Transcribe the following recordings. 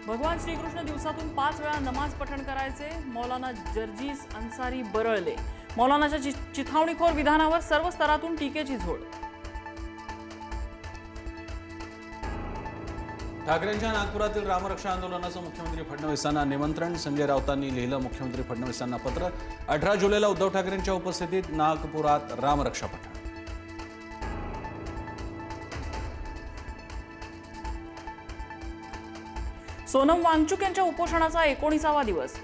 भगवान श्रीकृष्ण दिवसातून 5 वेळा नमाज पठण करायचे, मौलाना जर्जीस अन्सारी बरळले. मौलानाच्या चिथावणीखोर विधानावर सर्व स्तरातून टीकेची झोड. ठाकरेंच्या नागपुरातील रामरक्षा आंदोलनाचं मुख्यमंत्री फडणवीसांना निमंत्रण. संजय राऊतांनी लिहिलं मुख्यमंत्री फडणवीसांना पत्र. 18 जुलैला उद्धव ठाकरेंच्या उपस्थितीत नागपुरात रामरक्षा पठण. सोनम वांगचुक यांच्या उपोषणाचा 19वा दिवस.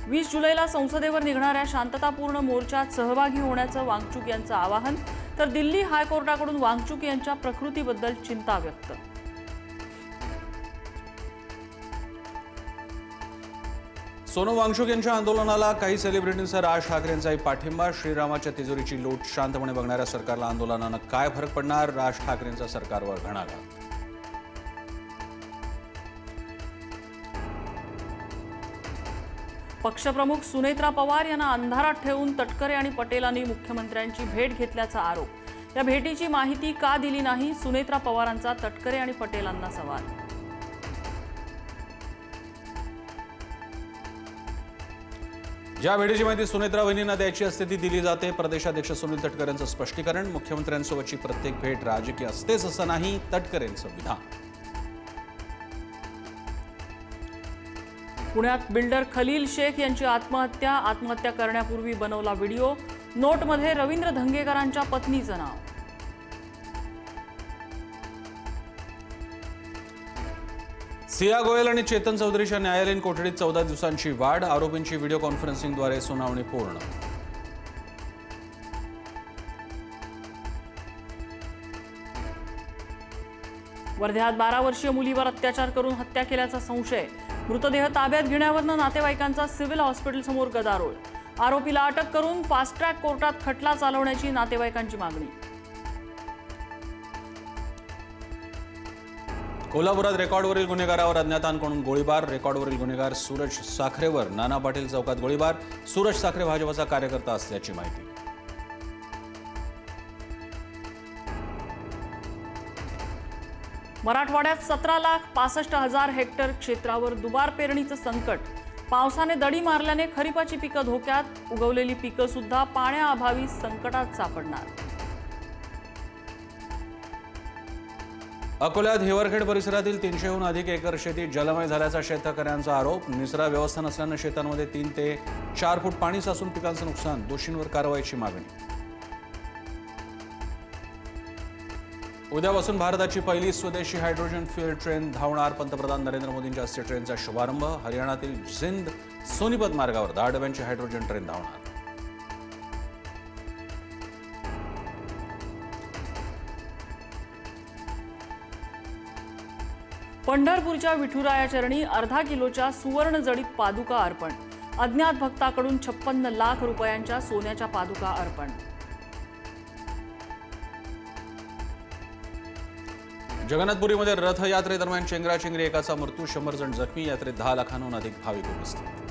20 जुलैला संसदेवर निघणाऱ्या शांततापूर्ण मोर्चात सहभागी होण्याचं वांगचुक यांचं आवाहन. तर दिल्ली हायकोर्टाकडून वांगचुक यांच्या प्रकृतीबद्दल चिंता व्यक्त. सोनम वांगचुक यांच्या आंदोलनाला काही सेलिब्रिटींचा राज ठाकरेंचाही पाठिंबा. श्रीरामाच्या तिजोरीची लूट शांतपणे बघणाऱ्या सरकारला आंदोलनानं काय फरक पडणार? राज ठाकरेंचा सरकारवर घणाघात. पक्षप्रमुख सुनेत्रा पवार यांना अंधारात ठेवून तटकरे आणि पटेलांनी मुख्यमंत्र्यांची भेट घेतल्याचा आरोप. या भेटीची माहिती का दिली नाही? सुनेत्रा पवारांचा तटकरे आणि पटेलांना सवाल. ज्या भेटीची माहिती सुनेत्रा वहिनींना द्यायची असते ती दिली जाते. प्रदेशाध्यक्ष सुनील तटकरेंचं स्पष्टीकरण. मुख्यमंत्र्यांसोबतची प्रत्येक भेट राजकीय असतेच असं नाही, तटकरेंचं विधान. पुण्यात बिल्डर खलील शेख यांची आत्महत्या करण्यापूर्वी बनवला व्हिडिओ. नोटमध्ये रवींद्र धंगेकरांच्या पत्नीचं नाव. सिया गोयल आणि चेतन चौधरीच्या न्यायालयीन कोठडीत 14 दिवसांची वाढ. आरोपींची व्हिडिओ कॉन्फरन्सिंगद्वारे सुनावणी पूर्ण. वर्ध्यात 12 वर्षीय मुलीवर अत्याचार करून हत्या केल्याचा संशय. मृतदेह ताब्यात घेण्यावरून नातेवाईकांचा सिव्हिल हॉस्पिटलसमोर गदारोळ. आरोपीला अटक करून फास्ट ट्रॅक कोर्टात खटला चालवण्याची नातेवाईकांची मागणी. कोल्हापुरात रेकॉर्डवरील गुन्हेगारावर अज्ञातांकडून गोळीबार. रेकॉर्डवरील गुन्हेगार सूरज साखरेवर नाना पाटील चौकात गोळीबार. सूरज साखरे भाजपचा कार्यकर्ता असल्याची माहिती. मराठवाड्यात 17,65,000 हेक्टर क्षेत्रावर दुबार पेरणीचं संकट. पावसाने दडी मारल्याने खरीपाची पिकं धोक्यात. उगवलेली पिकं सुद्धा पाण्याअभावी संकटात सापडणार. अकोल्यात हिवरखेड परिसरातील 300हून अधिक एकर शेती जलमय झाल्याचा शेतकऱ्यांचा आरोप. निचरा व्यवस्था नसल्यानं शेतांमध्ये 3 ते 4 फूट पाणी साचून पिकांचं नुकसान. दोषींवर कारवाईची मागणी. उद्यापासून भारताची पहिली स्वदेशी हायड्रोजन फ्युएल ट्रेन धावणार. पंतप्रधान नरेंद्र मोदींच्या हस्ते ट्रेनचा शुभारंभ. हरियाणातील जिंद सोनीपत मार्गावर 10 डब्यांची हायड्रोजन ट्रेन धावणार. पंढरपूरच्या विठुराया चरणी अर्धा किलोच्या सुवर्ण जडित पादुका अर्पण. अज्ञात भक्ताकडून 56 लाख रुपयांच्या सोन्याच्या पादुका अर्पण. जगन्नाथपुरीमध्ये रथयात्रेदरम्यान चेंगराचेंगरी. एकाचा मृत्यू, 100 जण जखमी. यात्रेत 10 लाखांहून अधिक भाविक उपस्थित.